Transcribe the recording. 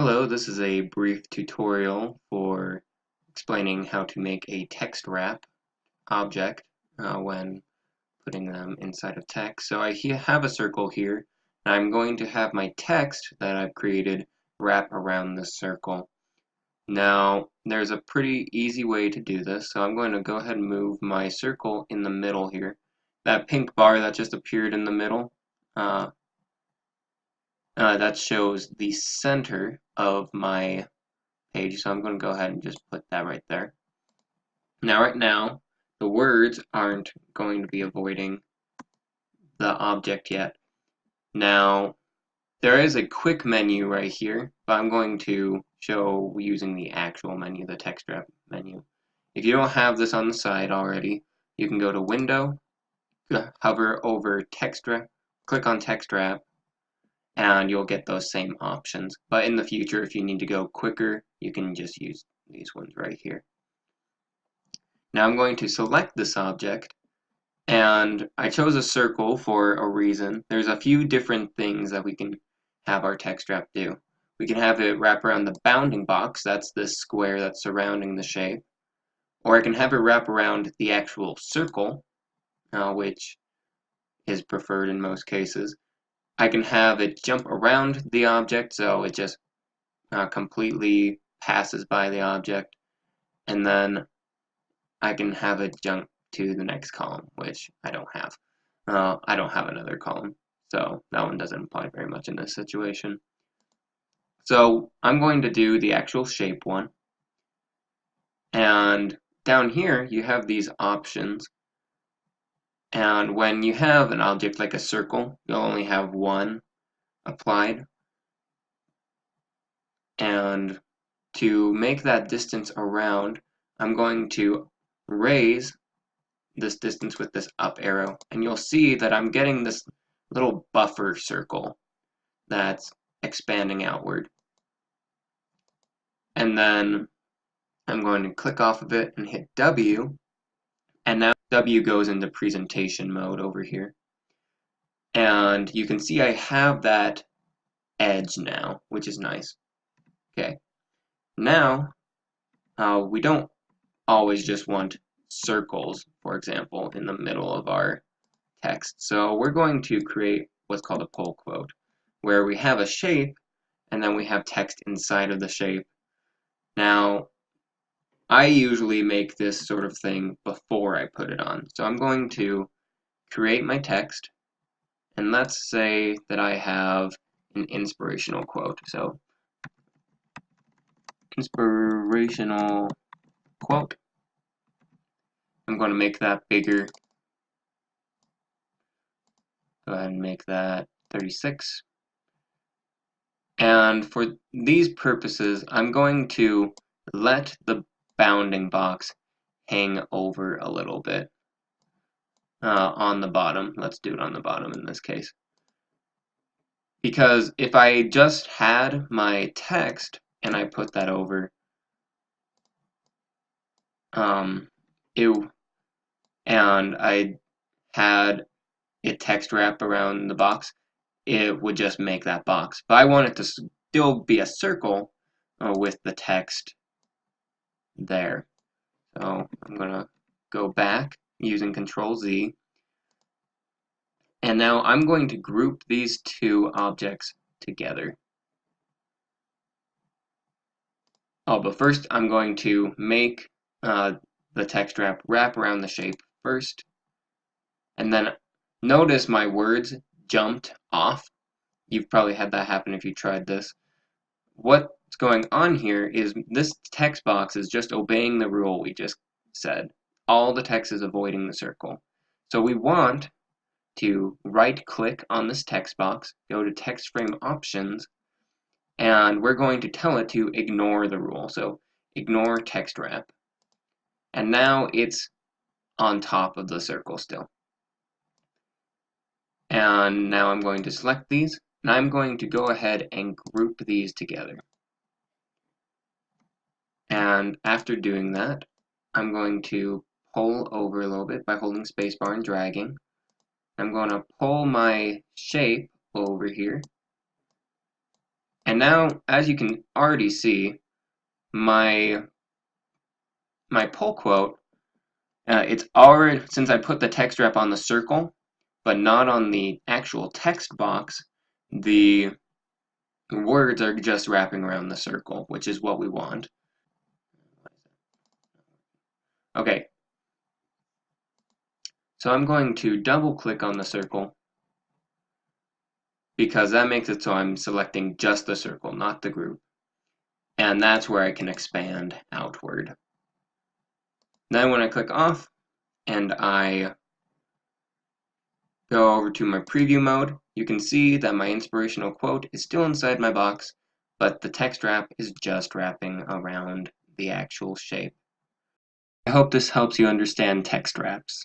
Hello, this is a brief tutorial for explaining how to make a text wrap object when putting them inside of text. So I have a circle here, and I'm going to have my text that I've created wrap around this circle. Now, there's a pretty easy way to do this, so I'm going to go ahead and move my circle in the middle here. That pink bar that just appeared in the middle, uh, that shows the center of my page, so I'm going to go ahead and just put that right there. Now, right now, the words aren't going to be avoiding the object yet. Now, there is a quick menu right here, but I'm going to show using the actual menu, the text wrap menu. If you don't have this on the side already, you can go to Window, hover over Text Wrap, click on Text Wrap, and you'll get those same options. But in the future, if you need to go quicker, you can just use these ones right here. Now I'm going to select this object, and I chose a circle for a reason. There's a few different things that we can have our text wrap do. We can have it wrap around the bounding box, that's this square that's surrounding the shape, or I can have it wrap around the actual circle, which is preferred in most cases. I can have it jump around the object, so it just completely passes by the object, and then I can have it jump to the next column, which I don't have. I don't have another column, so that one doesn't apply very much in this situation. So I'm going to do the actual shape one, and down here you have these options, and when you have an object like a circle, you'll only have one applied, and to make that distance around, I'm going to raise this distance with this up arrow, and you'll see that I'm getting this little buffer circle that's expanding outward. And then I'm going to click off of it and hit W, and now W goes into presentation mode over here. And you can see I have that edge now, which is nice. Okay, now we don't always just want circles, for example, in the middle of our text. So we're going to create what's called a pull quote, where we have a shape and then we have text inside of the shape. Now, I usually make this sort of thing before I put it on. So I'm going to create my text, and let's say that I have an inspirational quote. So, inspirational quote. I'm going to make that bigger. Go ahead and make that 36. And for these purposes, I'm going to let the bounding box hang over a little bit on the bottom. Let's do it on the bottom in this case. Because if I just had my text and I put that over, and I had it text wrap around the box, it would just make that box. But I want it to still be a circle with the text there. So I'm going to go back using Control Z. And now I'm going to group these two objects together. Oh, but first I'm going to make the text wrap around the shape first. And then notice my words jumped off. You've probably had that happen if you tried this. What's going on here is this text box is just obeying the rule we just said. All the text is avoiding the circle. So we want to right-click on this text box, go to Text Frame Options, and we're going to tell it to ignore the rule. So ignore text wrap. And now it's on top of the circle still. And now I'm going to select these, and I'm going to go ahead and group these together. And after doing that, I'm going to pull over a little bit by holding spacebar and dragging. I'm going to pull my shape over here, And now, as you can already see, my pull quote, it's already, since I put the text wrap on the circle, but not on the actual text box, the words are just wrapping around the circle, which is what we want. Okay, so I'm going to double click on the circle because that makes it so I'm selecting just the circle, not the group. And that's where I can expand outward. Then when I click off and I go over to my preview mode, you can see that my inspirational quote is still inside my box, but the text wrap is just wrapping around the actual shape. I hope this helps you understand text wraps.